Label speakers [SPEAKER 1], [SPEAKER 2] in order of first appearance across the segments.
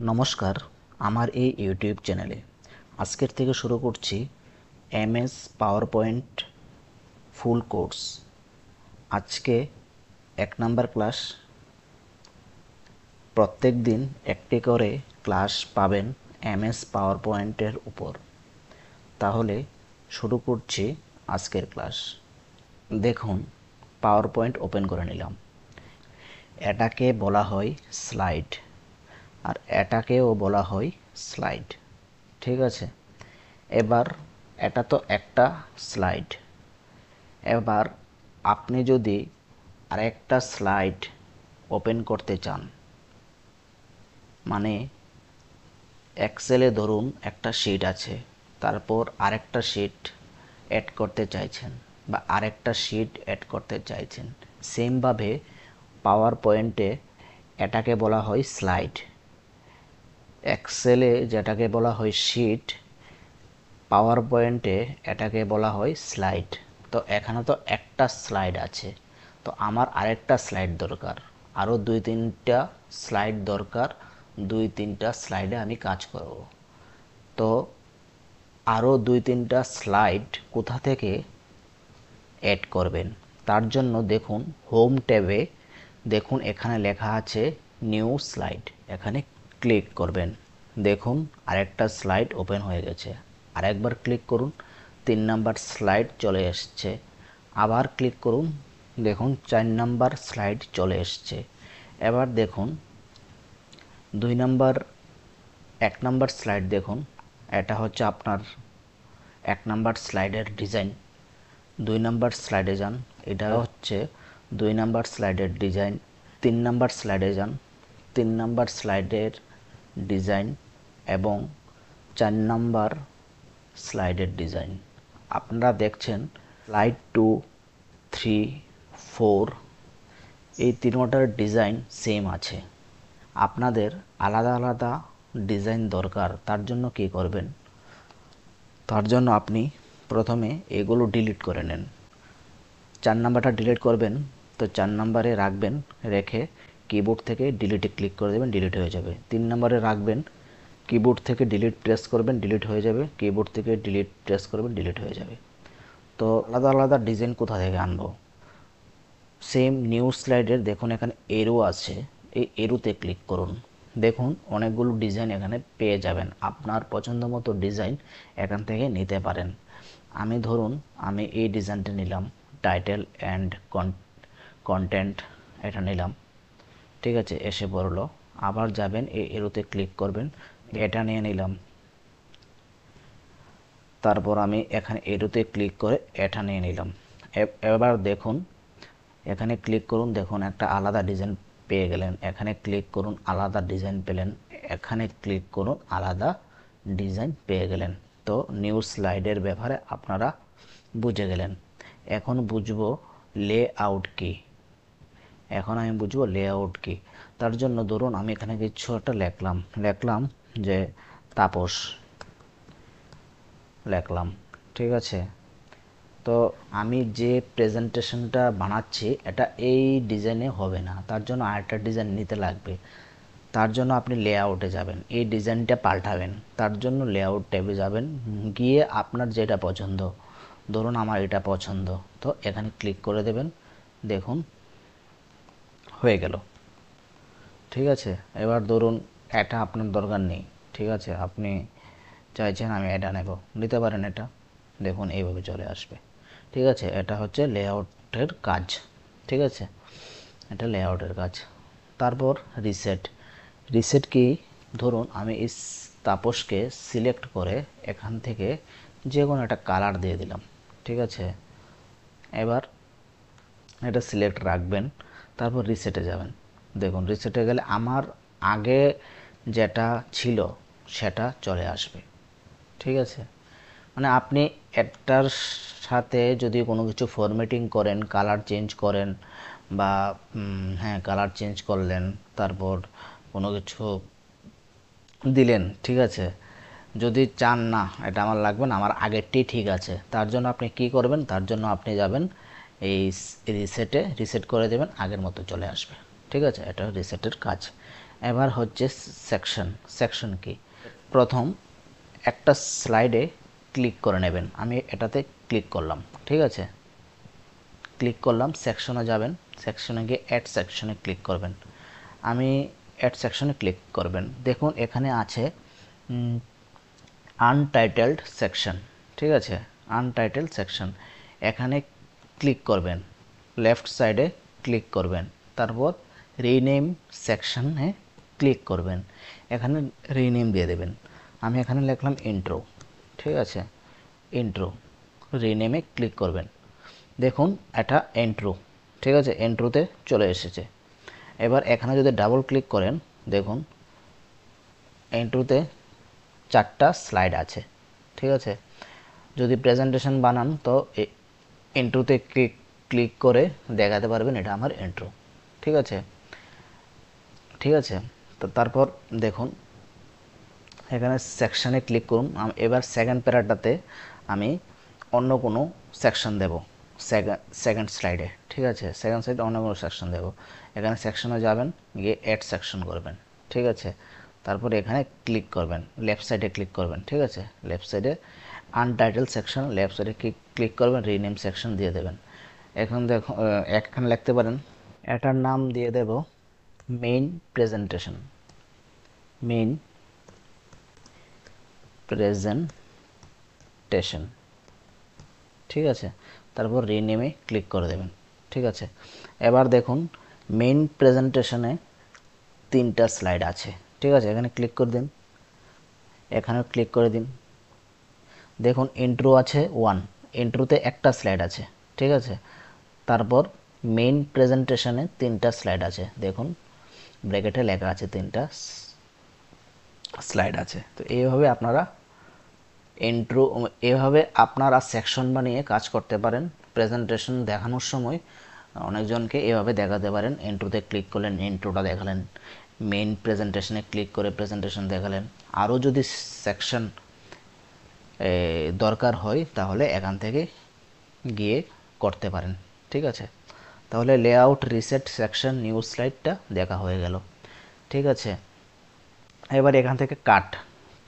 [SPEAKER 1] নমস্কার, আমার এই ইউটিউব চ্যানেলে আজকের থেকে শুরু করছি MS power point full course. আজকে 1 নম্বর ক্লাস। প্রত্যেক দিন একটি করে ক্লাস পাবেন এমএস পাওয়ার পয়েন্টের উপর। তাহলে শুরু করছি আজকের ক্লাস। দেখুন, পাওয়ার পয়েন্ট ওপেন করে নিলাম। এটাকে বলা হয় স্লাইড, আর এটাকেও বলা হয় স্লাইড। ঠিক আছে, এবার এটা তো একটা স্লাইড। এবার আপনি যদি আরেকটা স্লাইড ওপেন করতে চান, মানে এক্সেলে ধরুন একটা শিট আছে, তারপর আরেকটা শিট অ্যাড করতে চাইছেন বা আরেকটা শিট অ্যাড করতে চাইছেন, সেমভাবে পাওয়ার পয়েন্টে এটাকে বলা হয় স্লাইড। এক্সেলে যেটাকে বলা হয় শিট, পাওয়ার পয়েন্টে এটাকে বলা হয় স্লাইড। তো এখানে তো একটা স্লাইড আছে, তো আমার আরেকটা স্লাইড দরকার, আরও 2-3টা স্লাইড দরকার। 2-3টা স্লাইডে আমি কাজ করব। তো আরও 2-3টা স্লাইড কোথা থেকে অ্যাড করবেন? তার জন্য দেখুন হোম ট্যাবে, দেখুন এখানে লেখা আছে নিউ স্লাইড, এখানে ক্লিক করবেন। দেখুন আরেকটা স্লাইড ওপেন হয়ে গেছে। আরেকবার ক্লিক করুন, 3 নম্বর স্লাইড চলে এসছে। আবার ক্লিক করুন, দেখুন 4 নম্বর স্লাইড চলে এসছে। এবার দেখুন 2 নম্বর 1 নম্বর স্লাইড, দেখুন এটা হচ্ছে আপনার 1 নম্বর স্লাইডের ডিজাইন। 2 নম্বর স্লাইডে যান, এটা হচ্ছে 2 নম্বর স্লাইডের ডিজাইন। 3 নম্বর স্লাইডে যান, 3 নম্বর স্লাইডের ডিজাইন এবং 4 নম্বর স্লাইডের ডিজাইন। আপনারা দেখছেন স্লাইড 2, 3, 4 এই তিনটার ডিজাইন সেম আছে। আপনাদের আলাদা আলাদা ডিজাইন দরকার, তার জন্য কি করবেন? তার জন্য আপনি প্রথমে এগুলো ডিলিট করে নেন। 4 নম্বরটা ডিলিট করবেন, তো 4 নম্বরে রাখবেন, রেখে কিবোর্ড থেকে ডিলিটে ক্লিক করে দেবেন, ডিলিট হয়ে যাবে। 3 নম্বরে রাখবেন, কিবোর্ড থেকে ডিলিট প্রেস করবেন, ডিলিট হয়ে যাবে। কিবোর্ড থেকে ডিলিট প্রেস করবেন, ডিলিট হয়ে যাবে। তো আলাদা আলাদা ডিজাইন কোথা থেকে আনবো? সেম নিউ স্লাইডের দেখুন এখানে এরো আছে, এই এরোতে ক্লিক করুন। দেখুন অনেকগুলো ডিজাইন এখানে পেয়ে যাবেন। আপনার পছন্দ মতো ডিজাইন এখান থেকে নিতে পারেন। আমি ধরুন আমি এই ডিজাইনটা নিলাম, টাইটেল অ্যান্ড কন্টেন্ট, এটা নিলাম। ঠিক আছে, এসে পড়লো। আবার যাবেন, এই এরোতে ক্লিক করবেন, এটা নিয়ে নিলাম। তারপর আমি এখানে এরোতে ক্লিক করে এটা নিয়ে নিলাম। এবার দেখুন এখানে ক্লিক করুন, দেখুন একটা আলাদা ডিজাইন পেয়ে গেলেন। এখানে ক্লিক করুন, আলাদা ডিজাইন পেলেন। এখানে ক্লিক করুন, আলাদা ডিজাইন পেয়ে গেলেন। তো নিউ স্লাইডের ব্যাপারে আপনারা বুঝে গেলেন। এখন বুঝবো লেআউট কি। এখন আমি বুঝবো লেআউট কি। তার জন্য ধরুন আমি এখানে কিছু একটা লিখলাম যে তাপস লিখলাম। ঠিক আছে, তো আমি যে প্রেজেন্টেশনটা বানাচ্ছি এটা এই ডিজাইনে হবে না, তার জন্য আরেকটা ডিজাইন নিতে লাগবে। তার জন্য আপনি লেআউটে যাবেন, এই ডিজাইনটা পাল্টাবেন। তার জন্য লেআউট ট্যাবে যাবেন, গিয়ে আপনার যেটা পছন্দ, ধরুন আমার এটা পছন্দ, তো এখানে ক্লিক করে দেবেন। দেখুন হয়ে গেল। ঠিক আছে, এবার ধরুন এটা আপনার দরকার নেই। ঠিক আছে, আপনি চাইছেন আমি এটা নেব, নিতে পারেন এটা। দেখুন এইভাবে চলে আসবে। ঠিক আছে, এটা হচ্ছে লেআউটের কাজ। ঠিক আছে, এটা লেআউটের কাজ। তারপর রিসেট কি? ধরুন আমি এই তাপসকে সিলেক্ট করে এখান থেকে যে কোনো একটা কালার দিয়ে দিলাম। ঠিক আছে, এবার এটা সিলেক্ট রাখবেন, তারপর রিসেটে যাবেন। দেখুন রিসেটে গেলে আমার আগে যেটা ছিল সেটা চলে আসবে। ঠিক আছে, মানে আপনি একটার সাথে যদি কোনো কিছু ফরম্যাটিং করেন, কালার চেঞ্জ করেন বা হ্যাঁ কালার চেঞ্জ করলেন, তারপর কোনো কিছু দিলেন, ঠিক আছে, যদি চান না এটা আমার লাগবে না, আমার আগেরটি ঠিক আছে, তার জন্য আপনি কি করবেন? তার জন্য আপনি যাবেন এই রিসেট করে দেবেন, আগের মতো চলে আসবে। ঠিক আছে, এটা রিসেটের কাজ। এবার হচ্ছে সেকশন। সেকশন কি, প্রথম একটা স্লাইডে ক্লিক করে নেবেন। আমি এটাতে ক্লিক করলাম, ঠিক আছে, ক্লিক করলাম, সেকশনে যাবেন, সেকশনে গিয়ে অ্যাড সেকশনে ক্লিক করবেন। আমি অ্যাড সেকশনে ক্লিক করবেন, দেখুন এখানে আছে আনটাইটেলড সেকশন, ঠিক আছে, আনটাইটেলড সেকশন। এখানে ক্লিক করবেন, লেফট সাইডে ক্লিক করবেন, তারপর রিনেম সেকশনে ক্লিক করবেন, এখানে রিনেম দিয়ে দেবেন। আমি এখানে লিখলাম ইন্ট্রো, ঠিক আছে, ইন্ট্রো, রিনেমে ক্লিক করবেন। দেখুন এটা ইন্ট্রো, ঠিক আছে, ইন্ট্রোতে চলে এসেছে। এবার এখানে যদি ডাবল ক্লিক করেন, দেখুন ইন্ট্রোতে 4টা স্লাইড আছে, ঠিক আছে। যদি প্রেজেন্টেশন বানান তো ইন্ট্রোতে ক্লিক করে দেখাতে পারবেন এটা আমার ইন্ট্রো, ঠিক আছে, ঠিক আছে। তো তারপর দেখুন এখানে সেকশনে ক্লিক করুন। এবার সেকেন্ড প্যারাটাতে আমি অন্য কোনো সেকশন দেব, সেকেন্ড স্লাইডে, ঠিক আছে, সেকেন্ড স্লাইডে অন্য কোনো সেকশন দেব। এখানে সেকশনে যাবেন, গিয়ে অ্যাড সেকশন করবেন, ঠিক আছে, তারপর এখানে ক্লিক করবেন, লেফট সাইডে ক্লিক করবেন, ঠিক আছে, লেফট সাইডে আনটাইটেল সেকশন, লেফট সাইডে ক্লিক করবেন, রিনেম সেকশন দিয়ে দেবেন। এখন দেখুন এখানে লিখতে পারেন, এটার নাম দিয়ে দেব মেইন প্রেজেন্টেশন, মেইন প্রেজেন্টেশন, ঠিক আছে, তারপর রিনেমে ক্লিক করে দেবেন, ঠিক আছে। এবার দেখুন মেইন প্রেজেন্টেশনে 3টা স্লাইড আছে, ঠিক আছে, এখানে ক্লিক করে দিন, এখানে ক্লিক করে দিন। দেখুন ইন্ট্রো আছে 1, ইন্ট্রোতে একটা স্লাইড আছে, ঠিক আছে, তারপর মেইন প্রেজেন্টেশনে 3টা স্লাইড আছে, দেখুন ব্র্যাকেটে লেখা আছে 3টা স্লাইড আছে। তো এইভাবে আপনারা ইন্ট্রো, এভাবে আপনারা সেকশন বানিয়ে কাজ করতে পারেন। প্রেজেন্টেশন দেখানোর সময় অনেকজনকে এভাবে দেখাতে পারেন, ইন্ট্রোতে ক্লিক করলেন, ইন্ট্রোটা দেখালেন, মেইন প্রেজেন্টেশনে ক্লিক করে প্রেজেন্টেশন দেখালেন। আরও যদি সেকশন দরকার হয় তাহলে এখান থেকে গিয়ে করতে পারেন, ঠিক আছে। তাহলে লেআউট, রিসেট, সেকশন, নিউ স্লাইডটা দেখা হয়ে গেল, ঠিক আছে। এবার এখান থেকে কাট,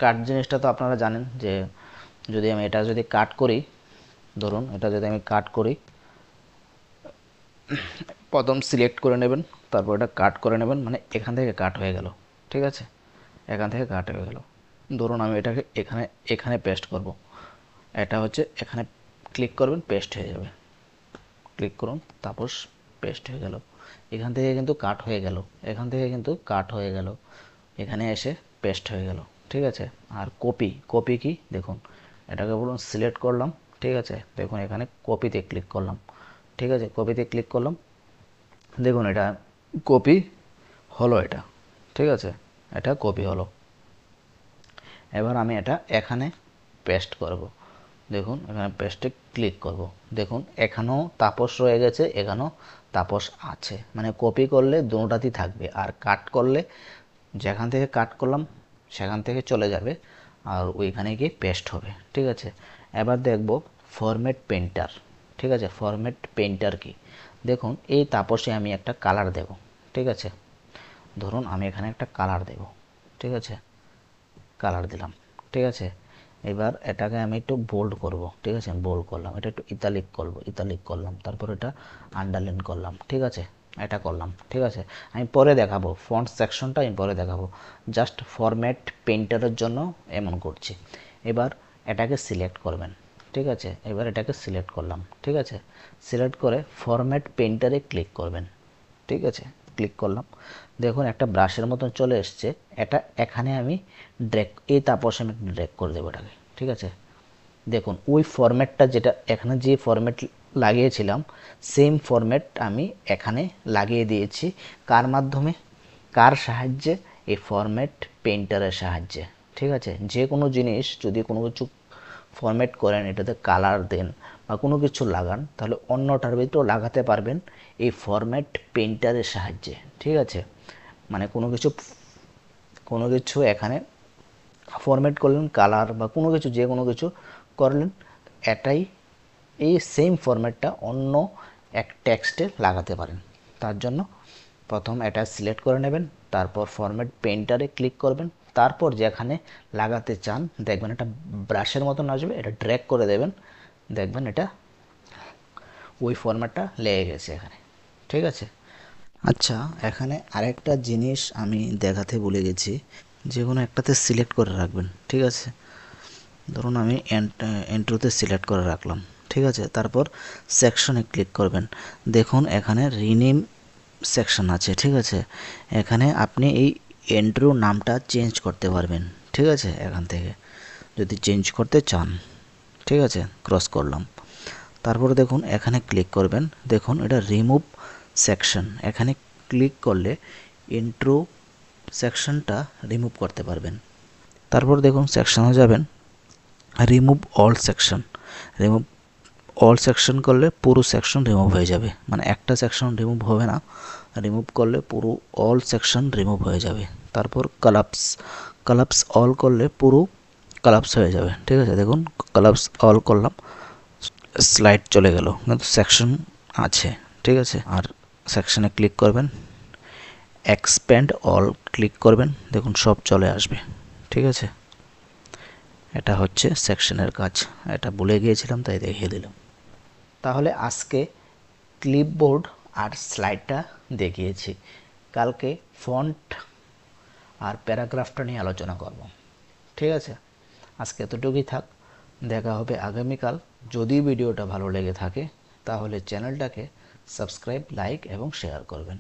[SPEAKER 1] কাট জিনিসটা তো আপনারা জানেন যে যদি আমি এটা যদি কাট করি, ধরুন এটা যদি আমি কাট করি, প্রথম সিলেক্ট করে নেবেন, তারপর এটা কাট করে নেবেন, মানে এখান থেকে কাট হয়ে গেল, ঠিক আছে, এখান থেকে কাট হয়ে গেল। ধরুন আমি এটাকে এখানে এখানে পেস্ট করব, এটা হচ্ছে এখানে ক্লিক করবেন, পেস্ট হয়ে যাবে, ক্লিক করুন, তারপর পেস্ট হয়ে গেল। এখান থেকে কিন্তু কাট হয়ে গেল, এখান থেকে কিন্তু কাট হয়ে গেল, এখানে এসে পেস্ট হয়ে গেল, ঠিক আছে। আর কপি, কপি কি দেখুন, এটাকে বলুন সিলেক্ট করলাম, ঠিক আছে, দেখুন এখানে কপিতে ক্লিক করলাম, ঠিক আছে, কপিতে ক্লিক করলাম, দেখুন এটা কপি হলো, এটা ঠিক আছে, এটা কপি হলো। এবার আমি এটা এখানে পেস্ট করব, দেখুন এখানে পেস্টে ক্লিক করব, দেখুন এখানেও তাপস রয়ে গেছে, এখানেও তাপস আছে, মানে কপি করলে দুটাতেই থাকবে, আর কাট করলে যেখান থেকে কাট করলাম সেখান থেকে চলে যাবে, আর ওইখানে গিয়ে পেস্ট হবে, ঠিক আছে। এবার দেখব ফরম্যাট পেইন্টার, ঠিক আছে, ফরম্যাট পেইন্টার কি, দেখুন এই তাপসে আমি একটা কালার দেব, ঠিক আছে, ধরুন আমি এখানে একটা কালার দেব, ঠিক আছে, কালার দিলাম, ঠিক আছে। এবার এটাকে আমি একটু বোল্ড করব, ঠিক আছে, বোল্ড করলাম, এটা একটু ইতালিক করব, ইতালিক করলাম, তারপর এটা আন্ডারলাইন করলাম, ঠিক আছে, এটা করলাম, ঠিক আছে। আমি পরে দেখাবো ফন্ট সেকশনটা, আমি পরে দেখাবো, জাস্ট ফরম্যাট পেইন্টারের জন্য এমন করছি। এবার এটাকে সিলেক্ট করবেন, ঠিক আছে, এবার এটাকে সিলেক্ট করলাম, ঠিক আছে, সিলেক্ট করে ফরম্যাট পেইন্টারে ক্লিক করবেন, ঠিক আছে, ক্লিক করলাম, দেখুন একটা ব্রাশের মতন চলে এসছে, এটা এখানে আমি ড্র্যাগ, এই তাপসে আমি ড্র্যাগ করে দেবো এটাকে, ঠিক আছে। দেখুন ওই ফরম্যাটটা যেটা এখানে যে ফরম্যাট লাগিয়েছিলাম সেম ফরম্যাট আমি এখানে লাগিয়ে দিয়েছি, কার মাধ্যমে, কার সাহায্যে, এই ফরম্যাট পেইন্টারের সাহায্যে, ঠিক আছে। যে কোনো জিনিস যদি কোনো কিছু ফরম্যাট করেন, এটাতে কালার দেন বা কোনো কিছু লাগান, তাহলে অন্যটার ভিতরেও লাগাতে পারবেন এই ফরম্যাট পেইন্টারের সাহায্যে, ঠিক আছে। মানে কোনো কিছু এখানে ফরম্যাট করলেন, কালার বা কোনো কিছু, যে কোনো কিছু করলেন, এটাই এই সেম ফরম্যাটটা অন্য এক টেক্সটে লাগাতে পারেন। তার জন্য প্রথম এটা সিলেক্ট করে নেবেন, তারপর ফরম্যাট পেইন্টারে ক্লিক করবেন, তারপর যেখানে লাগাতে চান দেখবেন এটা ব্রাশের মতন আসবে, এটা ড্র্যাগ করে দেবেন, দেখবেন এটা ওই ফরম্যাটটা লেগে গেছে এখানে। ঠিক আছে। আচ্ছা, এখানে আরেকটা জিনিস আমি দেখাতে ভুলে গেছি, যে কোনো একটাতে সিলেক্ট করে রাখবেন। ঠিক আছে, ধরুন আমি এন্ট্রোতে সিলেক্ট করে রাখলাম। ঠিক আছে, তারপর সেকশনে ক্লিক করবেন। দেখুন এখানে রিনেম সেকশন আছে। ঠিক আছে, এখানে আপনি এই এন্ট্রো নামটা চেঞ্জ করতে পারবেন। ঠিক আছে, এখান থেকে যদি চেঞ্জ করতে চান। ঠিক আছে, ক্রস করলাম। তারপর দেখুন এখানে ক্লিক করবেন, দেখুন এটা রিমুভ সেকশন, এখানে ক্লিক করলে ইন্ট্রো সেকশনটা রিমুভ করতে পারবেন। তারপর দেখুন সেকশনে যাবেন, remove all section, remove all section করলে পুরো সেকশন রিমুভ হয়ে যাবে, মানে একটা সেকশন রিমুভ হবে না, রিমুভ করলে পুরো অল সেকশন রিমুভ হয়ে যাবে। তারপর কলাপস, কলাপস অল করলে পুরো কলাপস হয়ে যাবে। ঠিক আছে, দেখুন কলাপস অল করলাম, স্লাইড চলে গেল কিন্তু সেকশন আছে। ঠিক আছে, আর সেকশনে ক্লিক করবেন, এক্সপ্যান্ড অল ক্লিক করবেন, দেখুন সব চলে আসবে। ঠিক আছে, এটা হচ্ছে সেকশনের কাজ, এটা ভুলে গিয়েছিলাম তাই দেখিয়ে দিলাম। তাহলে আজকে ক্লিপবোর্ড আর স্লাইডটা দেখিয়েছি, কালকে ফন্ট আর প্যারাগ্রাফটা নিয়ে আলোচনা করব। ঠিক আছে, আজকে এতটুকুই থাক, দেখা হবে আগামীকাল। যদি ভিডিওটা ভালো লেগে থাকে তাহলে চ্যানেলটাকে সাবস্ক্রাইব, লাইক এবং শেয়ার করবেন।